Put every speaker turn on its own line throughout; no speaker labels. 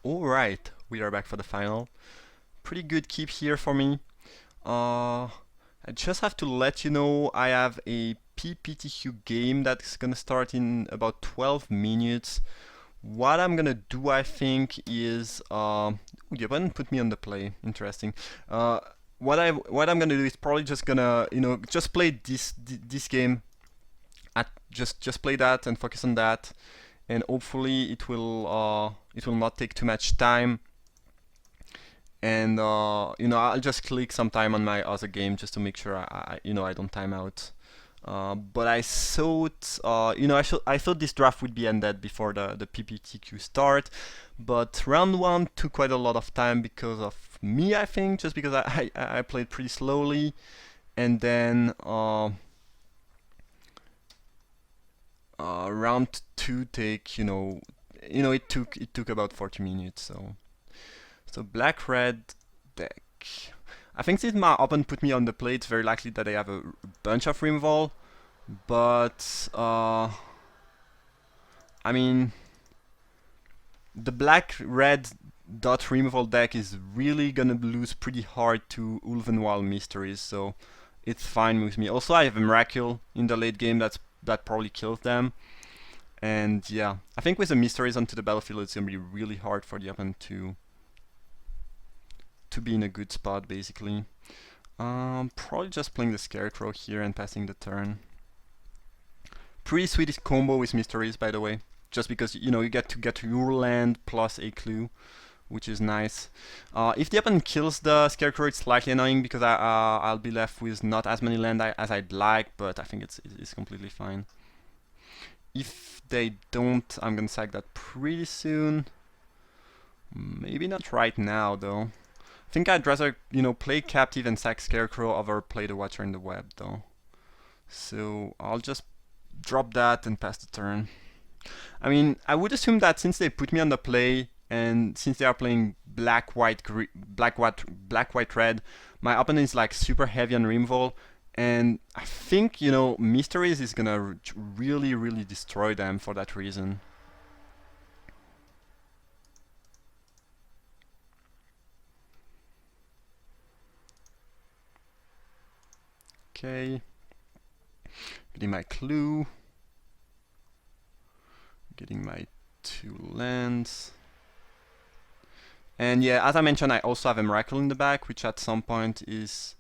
Alright, we are back for the final. Pretty good keep here for me. I just have to let you know I have a PPTQ game that's gonna start in about 12 minutes. What I'm gonna do, I think, is the opponent put me on the play. Interesting. What I'm gonna do is probably just gonna just play this game. Just play that and focus on that, and hopefully it will not take too much time. And I'll just click sometime on my other game just to make sure I don't time out. But I thought I thought this draft would be ended before the PPTQ start, but round one took quite a lot of time because of me, I think, just because I played pretty slowly, and then round two it took about 40 minutes. So black red deck. I think since my opponent put me on the play, it's very likely that they have a bunch of removal. But I mean, the black red dot removal deck is really gonna lose pretty hard to Ulvenwald Mysteries, so it's fine with me. Also, I have a Miracle in the late game that probably kills them. And yeah, I think with the Mysteries onto the battlefield, it's gonna be really hard for the opponent to be in a good spot, basically. Probably just playing the Scarecrow here and passing the turn. Pretty sweet combo with Mysteries, by the way. Just because, you get to get your land plus a clue, which is nice. If the opponent kills the Scarecrow, it's slightly annoying because I'll be left with not as many land as I'd like, but I think it's completely fine. If they don't, I'm gonna sack that pretty soon. Maybe not right now, though. I think I'd rather, play Captive and sack Scarecrow over play the Watcher in the Web, though. So I'll just drop that and pass the turn. I mean, I would assume that since they put me on the play, and since they are playing black, white, red, my opponent is like super heavy on removal, and I think, Mysteries is gonna really, really destroy them for that reason. Okay. Getting my clue. Getting my 2 lands. And yeah, as I mentioned, I also have a Miracle in the back, which at some point is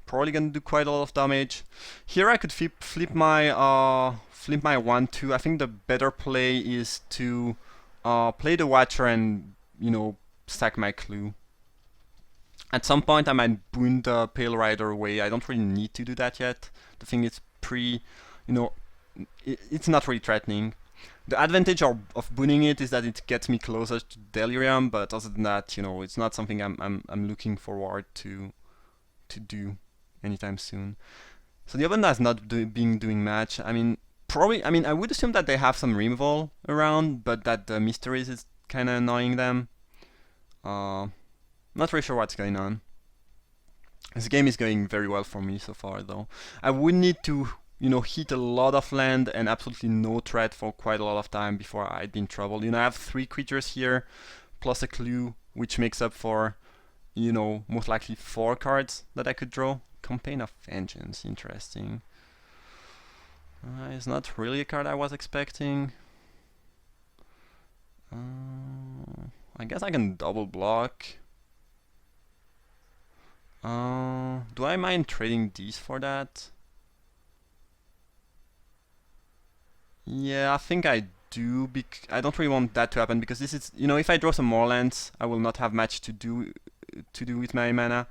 probably gonna do quite a lot of damage. Here I could flip my 1/2. I think the better play is to play the Watcher and stack my clue. At some point I might boon the Pale Rider away. I don't really need to do that yet. The thing is it's not really threatening. The advantage of booning it is that it gets me closer to Delirium, but other than that, it's not something I'm looking forward to do anytime soon. So the opponent has not been doing much. I mean, I would assume that they have some removal around, but that the Mysteries is kind of annoying them. Not really sure what's going on. This game is going very well for me so far, though. I would need to, hit a lot of land and absolutely no threat for quite a lot of time before I'd be in trouble. I have 3 creatures here, plus a clue, which makes up for, most likely 4 cards that I could draw. Campaign of Vengeance, interesting. It's not really a card I was expecting. I guess I can double block. Do I mind trading these for that? Yeah, I think I do. I don't really want that to happen because this is, if I draw some more lands, I will not have much to do with my mana,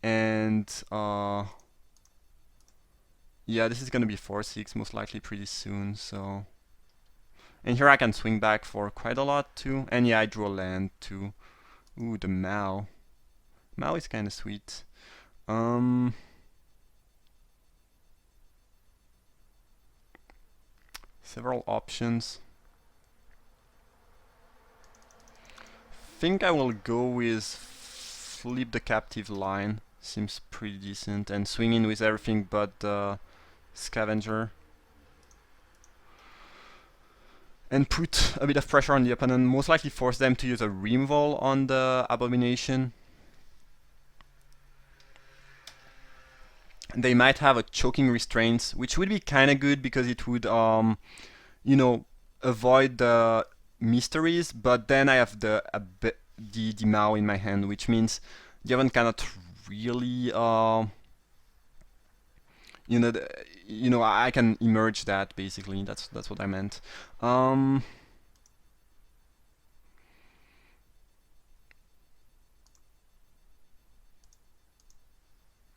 and yeah, this is gonna be 4/6 most likely pretty soon. So, and here I can swing back for quite a lot too. And yeah, I drew a land too. Ooh, the Mao. Mao is kind of sweet. Several options. Think I will go with flip the Captive line. Seems pretty decent, and swing in with everything but the Scavenger. and put a bit of pressure on the opponent, most likely force them to use a removal on the Abomination. They might have a choking restraints, which would be kind of good because it would, you know, avoid the mysteries. But then I have the Mao in my hand, which means the opponent cannot really, I can emerge that basically. That's what I meant.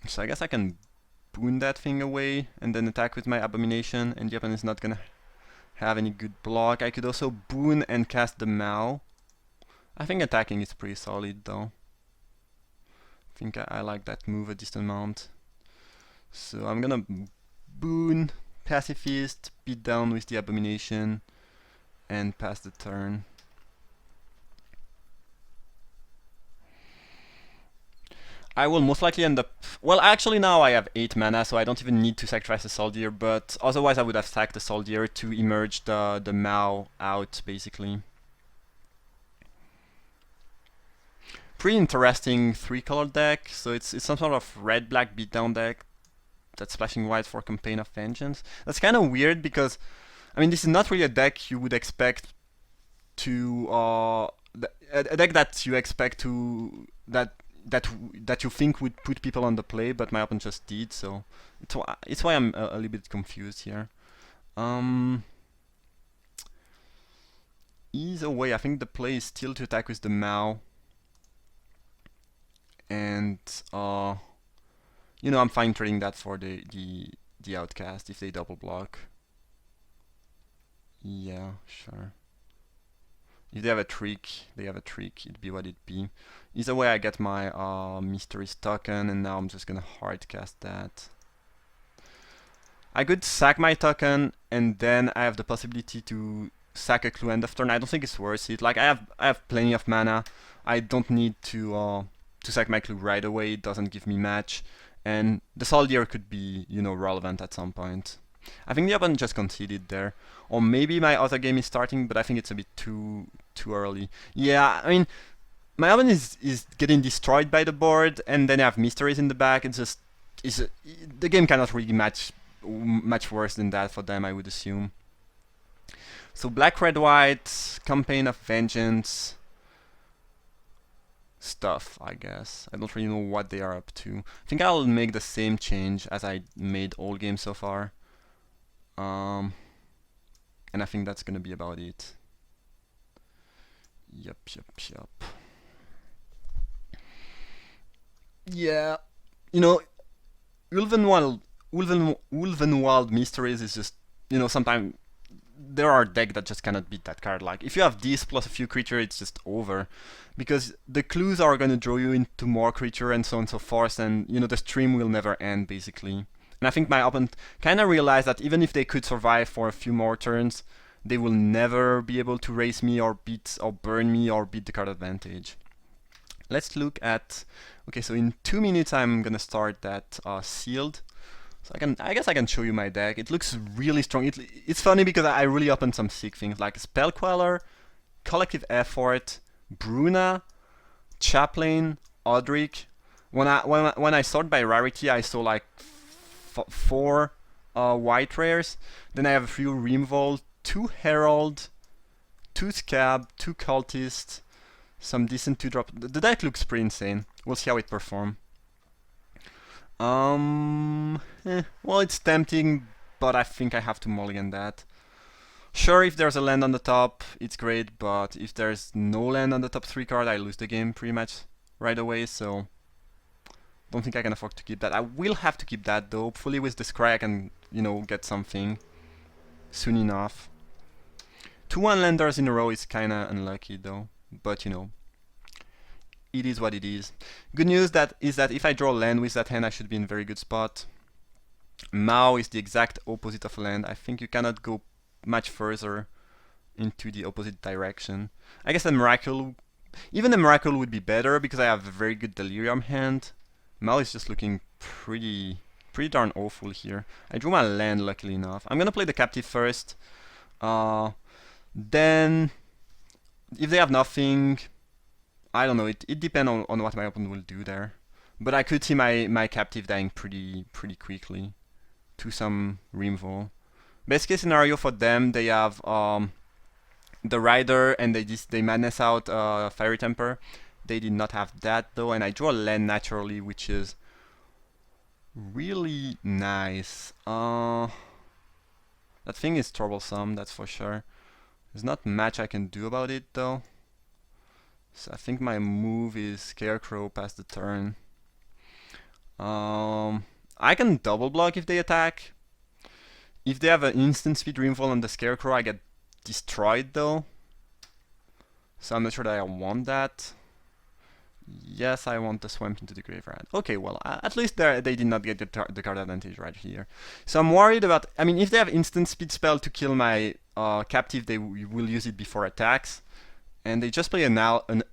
So I guess I can boon that thing away and then attack with my Abomination, and the opponent is not gonna have any good block. I could also boon and cast the Mao. I think attacking is pretty solid though. I think I like that move a decent amount. So I'm gonna boon, Pacifist, beat down with the Abomination, and pass the turn. I will most likely end up... Well, actually now I have 8 mana, so I don't even need to sacrifice a Soldier, but otherwise I would have sacked the Soldier to emerge the Mao out, basically. Pretty interesting 3-color deck, so it's some sort of red-black beatdown deck that's splashing white for Campaign of Vengeance. That's kind of weird because, I mean, this is not really a deck you would expect to... a deck that you expect to... that you think would put people on the play, but my opponent just did, so it's why I'm a little bit confused here. Either way, I think the play is still to attack with the Mao, and I'm fine trading that for the Outcast if they double block. Yeah, sure. If they have a trick, it'd be what it'd be. Either way, I get my Mysteries token, and now I'm just gonna hard cast that. I could sack my token, and then I have the possibility to sack a Clue end of turn. I don't think it's worth it. Like, I have plenty of mana. I don't need to sack my Clue right away. It doesn't give me match. And the Soldier could be, relevant at some point. I think the opponent just conceded there. Or maybe my other game is starting, but I think it's a bit too early. Yeah, I mean, my opponent is getting destroyed by the board, and then I have Mysteries in the back. It's just... the game cannot really much worse than that for them, I would assume. So black, red, white, Campaign of Vengeance stuff, I guess. I don't really know what they are up to. I think I'll make the same change as I made all games so far. And I think that's gonna be about it. Yup. Yeah, Ulvenwald Mysteries is just, sometimes there are decks that just cannot beat that card. Like, if you have this plus a few creatures, it's just over. Because the clues are gonna draw you into more creature and so on and so forth, and, the stream will never end, basically. And I think my opponent kinda realized that even if they could survive for a few more turns, they will never be able to race me or beat or burn me or beat the card advantage. Let's look at... Okay, so in 2 minutes I'm gonna start that sealed. So I guess I can show you my deck. It looks really strong. It's funny because I really opened some sick things like Spell Queller, Collective Effort, Bruna, Chaplain, Odric. When I sort by rarity, I saw like 4 white rares. Then I have a few Removal, 2 Herald, 2 Scab, 2 Cultist, some decent 2-drop. The deck looks pretty insane. We'll see how it performs. Well, it's tempting, but I think I have to mulligan that. Sure, if there's a land on the top, it's great, but if there's no land on the top 3 card, I lose the game pretty much right away, so don't think I can afford to keep that. I will have to keep that though. Hopefully with the Scry I can, get something soon enough. 2 1-landers in a row is kinda unlucky though, but it is what it is. Good news is that if I draw land with that hand, I should be in a very good spot. Mao is the exact opposite of land. I think you cannot go much further into the opposite direction. I guess a Miracle, even a Miracle would be better because I have a very good Delirium hand. Mao is just looking pretty darn awful here. I drew my land luckily enough. I'm gonna play the Captive first. Then, if they have nothing, I don't know. It depends on what my opponent will do there. But I could see my captive dying pretty quickly to some removal. Best case scenario for them, they have the Rider and they madness out Fiery Temper. They did not have that though, and I draw a land naturally, which is really nice. That thing is troublesome, that's for sure. There's not much I can do about it though. So I think my move is Scarecrow past the turn. I can double block if they attack. If they have an instant speed removal on the Scarecrow, I get destroyed though. So I'm not sure that I want that. Yes, I want the Swamp into the graveyard. Okay, well, at least they did not get the card advantage right here. So I'm worried about... I mean, if they have instant speed spell to kill my captive, they will use it before attacks. And they just play an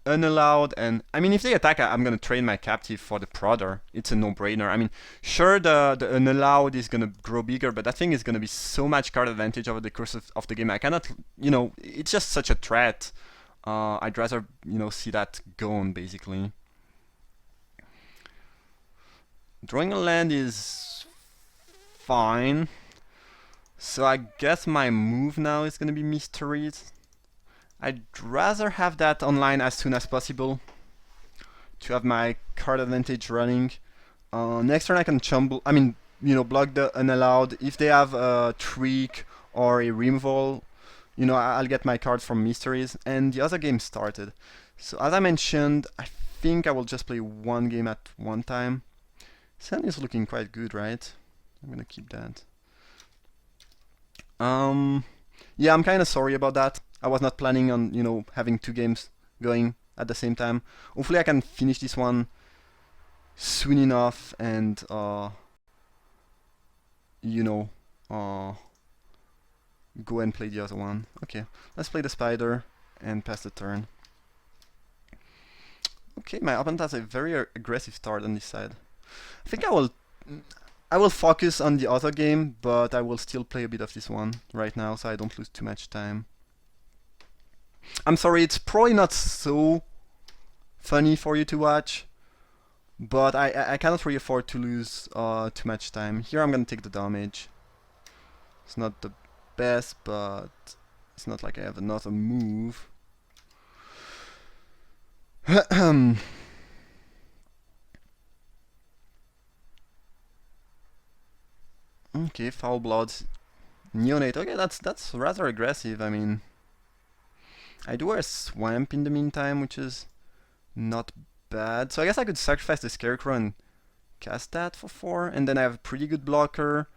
unallowed, and... I mean, if they attack, I'm gonna trade my captive for the Prodder. It's a no-brainer. I mean, sure, the unallowed is gonna grow bigger, but that thing is gonna be so much card advantage over the course of the game. I cannot... You know, it's just such a threat. I'd rather, you know, see that gone, basically. Drawing a land is fine. So I guess my move now is gonna be Mysteries. I'd rather have that online as soon as possible to have my card advantage running. Next turn I can block the unallowed. If they have a Trick or a removal, you know, I'll get my card from Mysteries, and the other game started. So as I mentioned, I think I will just play one game at one time. Sun is looking quite good, right? I'm gonna keep that. Yeah, I'm kind of sorry about that. I was not planning on, you know, having two games going at the same time. Hopefully I can finish this one soon enough and, you know, go and play the other one. Okay, let's play the Spider and pass the turn. Okay, my opponent has a very aggressive start on this side. I think I will focus on the other game, but I will still play a bit of this one right now, so I don't lose too much time. I'm sorry, it's probably not so funny for you to watch, but I cannot really afford to lose too much time. Here I'm gonna take the damage. It's not the best, but it's not like I have another move. Okay, Foul Bloods, Neonate. Okay, that's rather aggressive. I mean, I do a Swamp in the meantime, which is not bad. So I guess I could sacrifice the Scarecrow and cast that for 4, and then I have a pretty good blocker.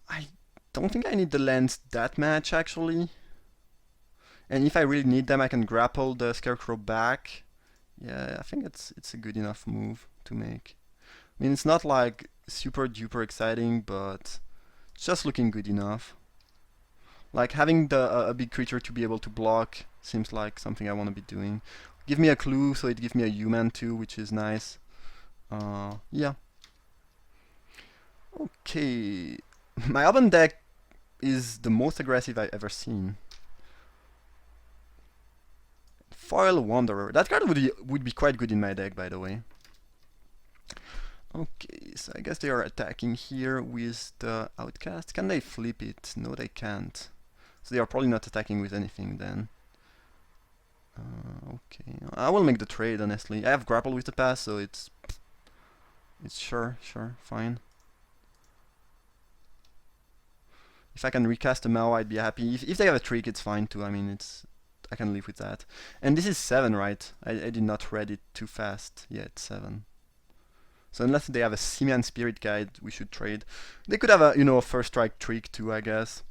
I don't think I need the lands that much, actually. And if I really need them, I can grapple the Scarecrow back. Yeah, I think it's a good enough move to make. I mean, it's not like super duper exciting, but it's just looking good enough. Like having a big creature to be able to block seems like something I want to be doing. Give me a clue, so it gives me a human too, which is nice. Yeah. Okay. My Urban deck is the most aggressive I've ever seen. Foil Wanderer. That card would be quite good in my deck, by the way. Okay, so I guess they are attacking here with the Outcast. Can they flip it? No, they can't. So they are probably not attacking with anything then. Okay, I will make the trade, honestly. I have grapple with the pass, so it's sure, fine. If I can recast a Mao, I'd be happy. If they have a Trick, it's fine too. I mean, I can live with that. And this is 7, right? I did not read it too fast. Yeah, it's 7. So unless they have a Simian Spirit Guide, we should trade. They could have a, you know, a first strike Trick too, I guess.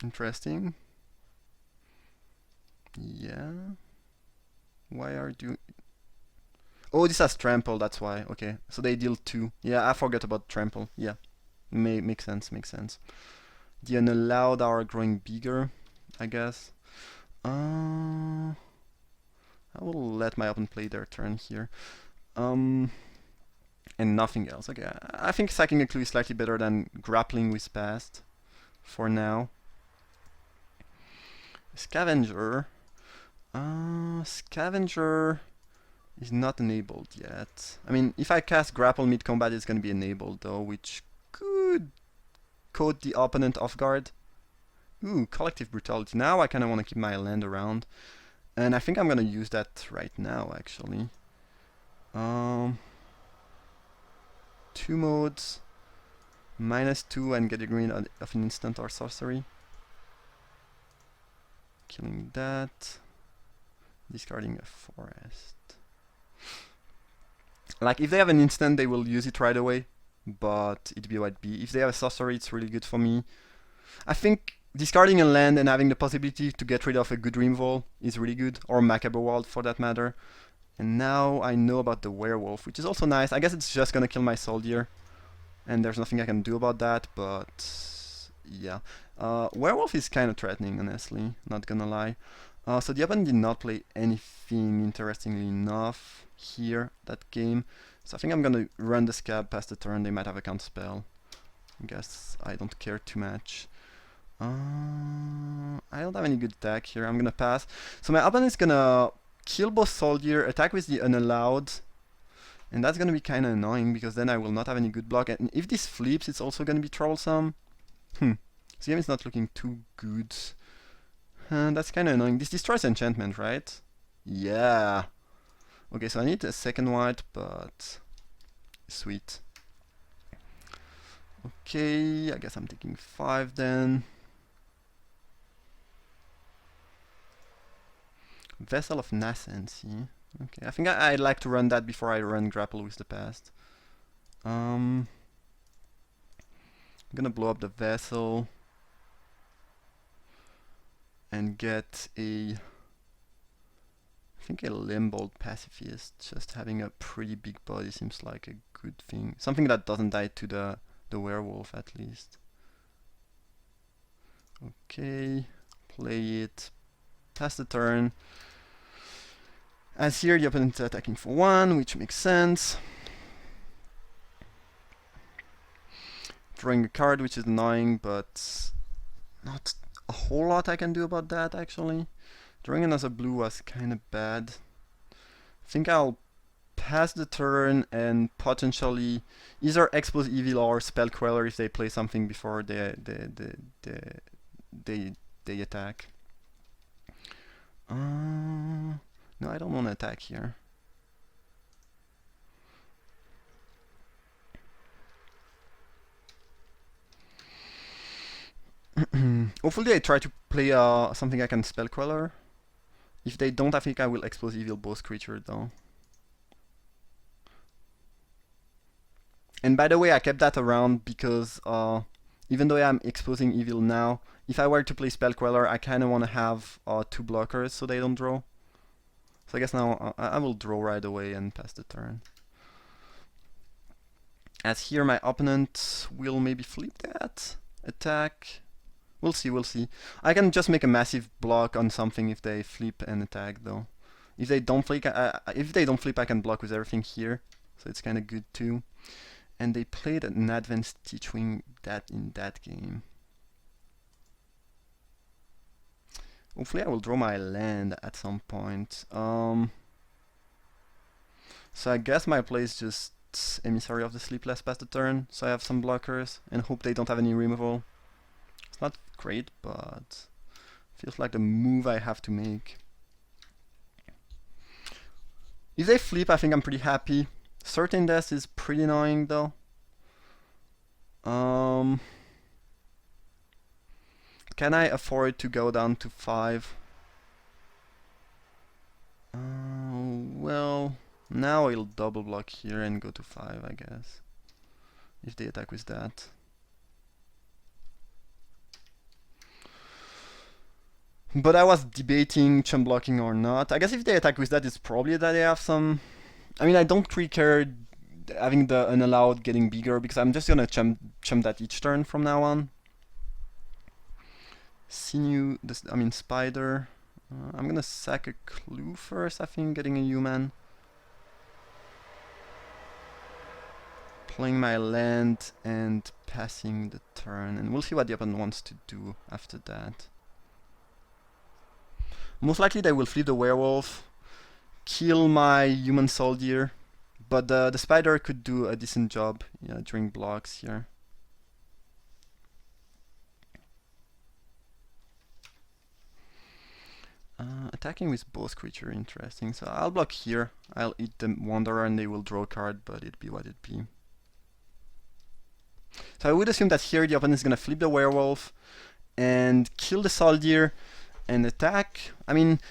Interesting. Yeah. Why are you... Oh, this has Trample, that's why. Okay, so they deal 2. Yeah, I forgot about Trample. Yeah, makes sense. The unallowed are growing bigger, I guess. I will let my opponent play their turn here. And nothing else. Okay, I think sacking a clue is slightly better than grappling with past. for now. Scavenger. Scavenger is not enabled yet. I mean, if I cast Grapple mid-combat, it's going to be enabled though, which could caught the opponent off guard. Ooh, Collective Brutality. Now I kind of want to keep my land around. And I think I'm going to use that right now, actually. 2 modes. -2 and get a green of an instant or sorcery. Killing that. Discarding a forest. Like, if they have an instant, they will use it right away. But it'd be what be. If they have a sorcery, it's really good for me. I think discarding a land and having the possibility to get rid of a good removal is really good, or Macabre World for that matter. And now I know about the werewolf, which is also nice. I guess it's just gonna kill my soldier, and there's nothing I can do about that, but yeah. Werewolf is kind of threatening, honestly, not gonna lie. So the opponent did not play anything interestingly enough here, that game. So I think I'm gonna run the scab past the turn. They might have a counter spell. I guess I don't care too much. I don't have any good attack here. I'm gonna pass. So my opponent is gonna kill both soldier, attack with the unallowed, and that's gonna be kind of annoying because then I will not have any good block. And if this flips, it's also gonna be troublesome. This game is not looking too good. That's kind of annoying. This destroys enchantment, right? Yeah. Okay, so I need a second white, but sweet. Okay, I guess I'm taking 5 then. Vessel of Nascency. Okay, I think I'd like to run that before I run Grapple with the Past. I'm gonna blow up the vessel and get a, I think, a Limbold Pacifist. Just having a pretty big body seems like a good thing. Something that doesn't die to the werewolf at least. Okay, play it. Pass the turn. As here, the opponent is attacking for 1, which makes sense. Drawing a card, which is annoying, but not a whole lot I can do about that, actually. Drawing another blue was kind of bad. I think I'll pass the turn and potentially either Expose Evil or Spell Queller if they play something before they attack. No, I don't want to attack here. Hopefully I try to play something I can Spell Queller. If they don't, I think I will Expose Evil both creatures though. And by the way, I kept that around because even though I'm exposing Evil now, if I were to play Spell Queller, I kind of want to have 2 blockers so they don't draw. So I guess now I will draw right away and pass the turn. As here my opponent will maybe flip that, attack. We'll see, we'll see. I can just make a massive block on something if they flip and attack though. If they don't flip, I can block with everything here. So it's kind of good too. And they played an Advanced Teaching that in that game. Hopefully I will draw my land at some point. So I guess my play is just Emissary of the Sleepless past the turn, so I have some blockers, and hope they don't have any removal. It's not great, but feels like the move I have to make. If they flip, I think I'm pretty happy. Certain Death is pretty annoying though. Can I afford to go down to 5? Well, now I'll double block here and go to 5, I guess. If they attack with that. But I was debating chump blocking or not. I guess if they attack with that, it's probably that they have some... I mean, I don't really care having the unallowed getting bigger, because I'm just gonna chump that each turn from now on. Sinew, Spider. I'm gonna sack a clue first, I think, getting a human. playing my land and passing the turn, and we'll see what the opponent wants to do after that. Most likely they will flip the werewolf, kill my human soldier, but the spider could do a decent job, yeah, during blocks here. Attacking with both creatures, interesting. So I'll block here. I'll eat the Wanderer and they will draw a card, but it be what it be. So I would assume that here the opponent is gonna flip the werewolf and kill the soldier and attack. I mean,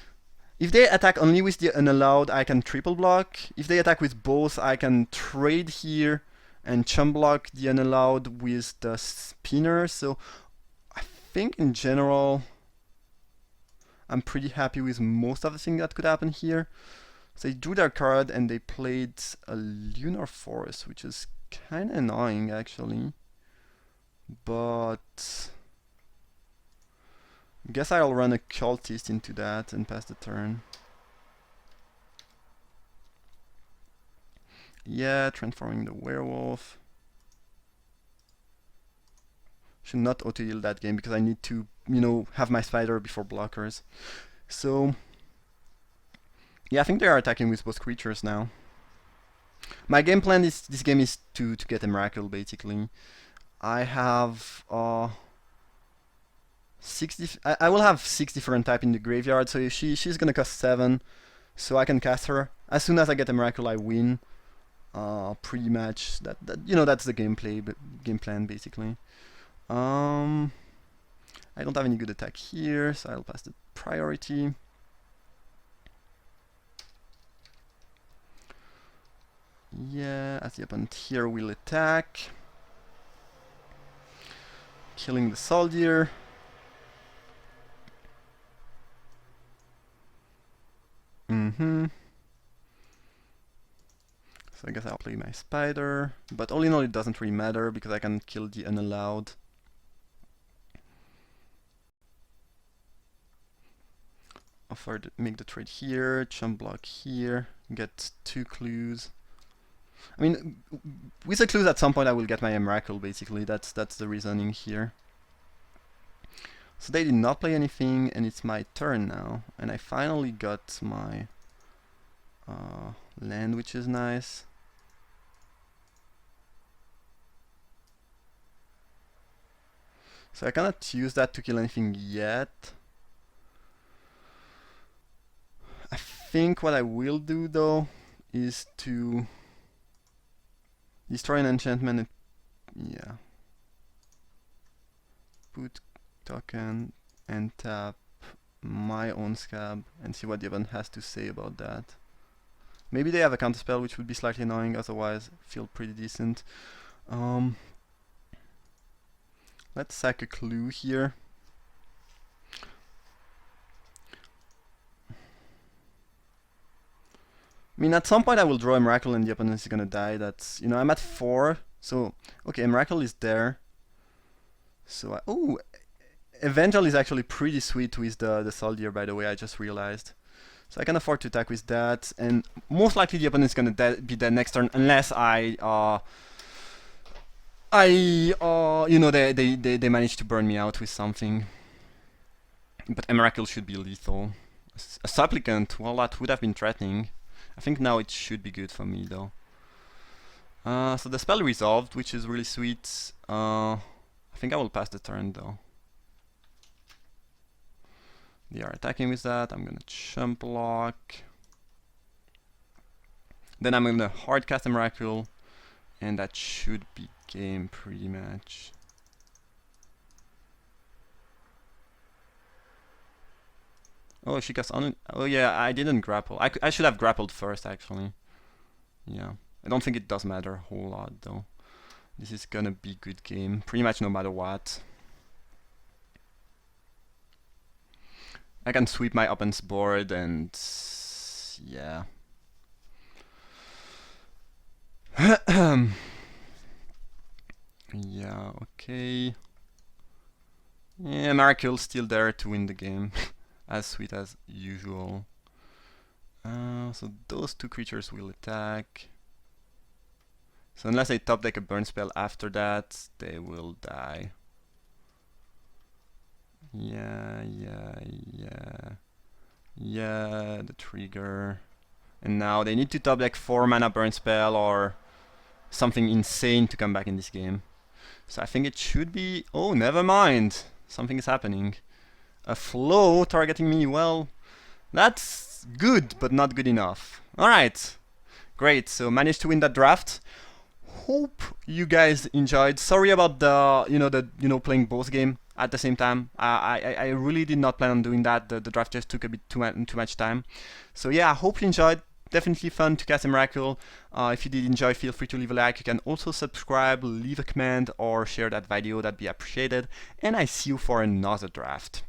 if they attack only with the unallowed, I can triple block. If they attack with both, I can trade here and chump block the unallowed with the spinner. So I think in general, I'm pretty happy with most of the things that could happen here. So they drew their card and they played a Lunar Force, which is kind of annoying actually. But I guess I'll run a Cultist into that and pass the turn. Yeah, transforming the werewolf. Should not auto-heal that game because I need to, you know, have my spider before blockers. So yeah, I think they are attacking with both creatures now. My game plan is this game is to get a miracle basically. I have 60. I will have 6 different type in the graveyard, so she's gonna cost 7, so I can cast her. As soon as I get a miracle, I win. Pretty much that you know, that's the game plan basically. I don't have any good attack here, so I'll pass the priority. Yeah, as the opponent here will attack, killing the soldier. So I guess I'll play my spider, but all in all it doesn't really matter because I can kill the unallowed. Make the trade here, chump block here, get 2 clues. I mean, with the clues at some point I will get my miracle basically, that's the reasoning here. So they did not play anything and it's my turn now, and I finally got my land, which is nice. So I cannot use that to kill anything yet. I think what I will do though is to destroy an enchantment and yeah, put token and tap my own scab and see what the opponent has to say about that. Maybe they have a counterspell, which would be slightly annoying, otherwise feel pretty decent. Let's sack a clue here. I mean, at some point I will draw a miracle and the opponent is gonna die. That's, you know, I'm at 4, so okay, a miracle is there. So oh, Evangel is actually pretty sweet with the soldier, by the way, I just realized. So I can afford to attack with that, and most likely the opponent is gonna be dead next turn unless you know, they manage to burn me out with something. But a miracle should be lethal. A supplicant, well, that would have been threatening. I think now it should be good for me though. So the spell resolved, which is really sweet. I think I will pass the turn though. They are attacking with that. I'm gonna chump block. Then I'm gonna hard cast a miracle, and that should be game pretty much. Oh, she cast on. Oh yeah, I didn't grapple. I should have grappled first actually. Yeah, I don't think it does matter a whole lot though. This is gonna be good game, pretty much no matter what. I can sweep my opponent's board and yeah. Yeah, okay. Yeah, Miracle's still there to win the game. As sweet as usual. So those 2 creatures will attack. So unless they top deck a burn spell after that, they will die. Yeah, the trigger. And now they need to top deck 4 mana burn spell or something insane to come back in this game. So I think it should be... Oh, never mind. Something is happening. A flow targeting me. Well, that's good, but not good enough. Alright. Great. So managed to win that draft. Hope you guys enjoyed. Sorry about the playing both game at the same time. I really did not plan on doing that. The draft just took a bit too much time. So yeah, I hope you enjoyed. Definitely fun to cast a Miracle. If you did enjoy, feel free to leave a like. You can also subscribe, leave a comment, or share that video. That'd be appreciated. And I see you for another draft.